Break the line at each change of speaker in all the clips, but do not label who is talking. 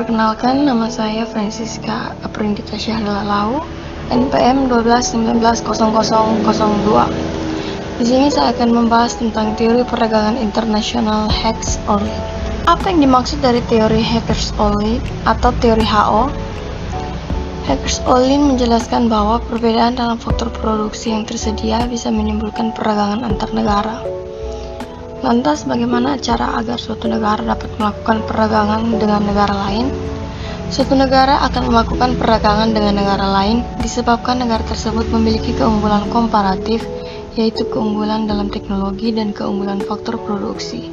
Perkenalkan, nama saya Francisca Aprindita Syahrlalau, NPM 12190002. Di sini saya akan membahas tentang teori perdagangan internasional Hackers Only. Apa yang dimaksud dari teori Hackers Only atau teori HO? Hackers Only menjelaskan bahwa perbedaan dalam faktor produksi yang tersedia bisa menimbulkan perdagangan antar negara. Lantas, bagaimana cara agar suatu negara dapat melakukan perdagangan dengan negara lain? Suatu negara akan melakukan perdagangan dengan negara lain disebabkan negara tersebut memiliki keunggulan komparatif, yaitu keunggulan dalam teknologi dan keunggulan faktor produksi,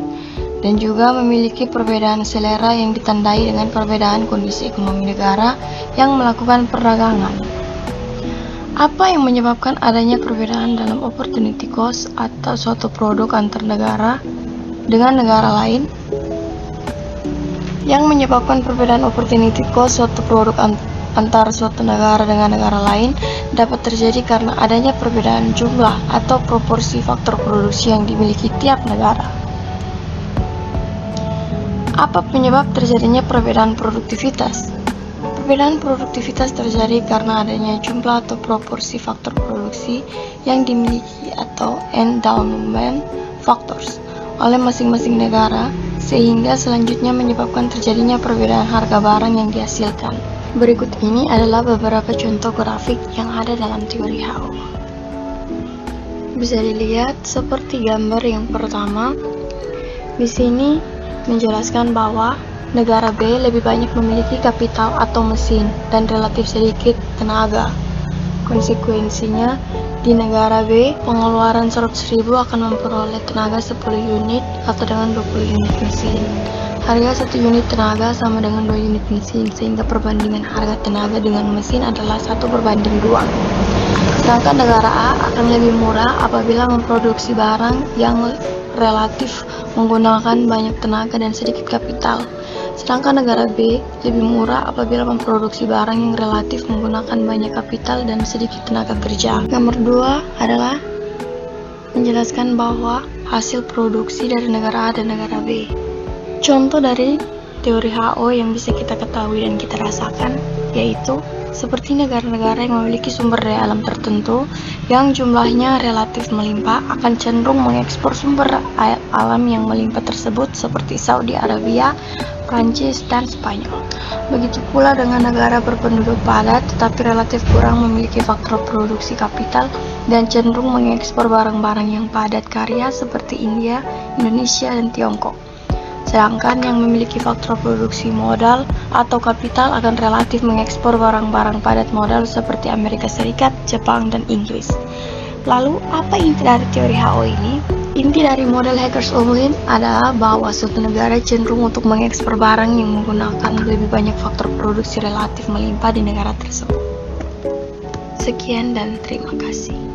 dan juga memiliki perbedaan selera yang ditandai dengan perbedaan kondisi ekonomi negara yang melakukan perdagangan. Apa yang menyebabkan adanya perbedaan dalam opportunity cost atau suatu produk antar negara dengan negara lain? Yang menyebabkan perbedaan opportunity cost suatu produk antar suatu negara dengan negara lain dapat terjadi karena adanya perbedaan jumlah atau proporsi faktor produksi yang dimiliki tiap negara. Apa penyebab terjadinya perbedaan produktivitas? Perbedaan produktivitas terjadi karena adanya jumlah atau proporsi faktor produksi yang dimiliki atau endowment factors oleh masing-masing negara, sehingga selanjutnya menyebabkan terjadinya perbedaan harga barang yang dihasilkan. Berikut ini adalah beberapa contoh grafik yang ada dalam teori HO. Bisa dilihat seperti gambar yang pertama. Di sini menjelaskan bahwa negara B lebih banyak memiliki kapital atau mesin dan relatif sedikit tenaga. Konsekuensinya, di negara B, pengeluaran 100.000 akan memperoleh tenaga 10 unit atau dengan 20 unit mesin. Harga 1 unit tenaga sama dengan 2 unit mesin, sehingga perbandingan harga tenaga dengan mesin adalah 1:2. Sedangkan negara A akan lebih murah apabila memproduksi barang yang relatif menggunakan banyak tenaga dan sedikit kapital. Sedangkan negara B lebih murah apabila memproduksi barang yang relatif menggunakan banyak kapital dan sedikit tenaga kerja. Nomor 2 adalah menjelaskan bahwa hasil produksi dari negara A dan negara B. Contoh dari teori HO yang bisa kita ketahui dan kita rasakan yaitu seperti negara-negara yang memiliki sumber daya alam tertentu yang jumlahnya relatif melimpah akan cenderung mengekspor sumber alam yang melimpah tersebut seperti Saudi Arabia, Prancis, dan Spanyol. Begitu pula dengan negara berpenduduk padat tetapi relatif kurang memiliki faktor produksi kapital dan cenderung mengekspor barang-barang yang padat karya seperti India, Indonesia, dan Tiongkok. Sedangkan yang memiliki faktor produksi modal atau kapital akan relatif mengekspor barang-barang padat modal seperti Amerika Serikat, Jepang, dan Inggris. Lalu, apa inti dari teori HO ini? Inti dari model Hackers Only adalah bahwa suatu negara cenderung untuk mengekspor barang yang menggunakan lebih banyak faktor produksi relatif melimpah di negara tersebut. Sekian dan terima kasih.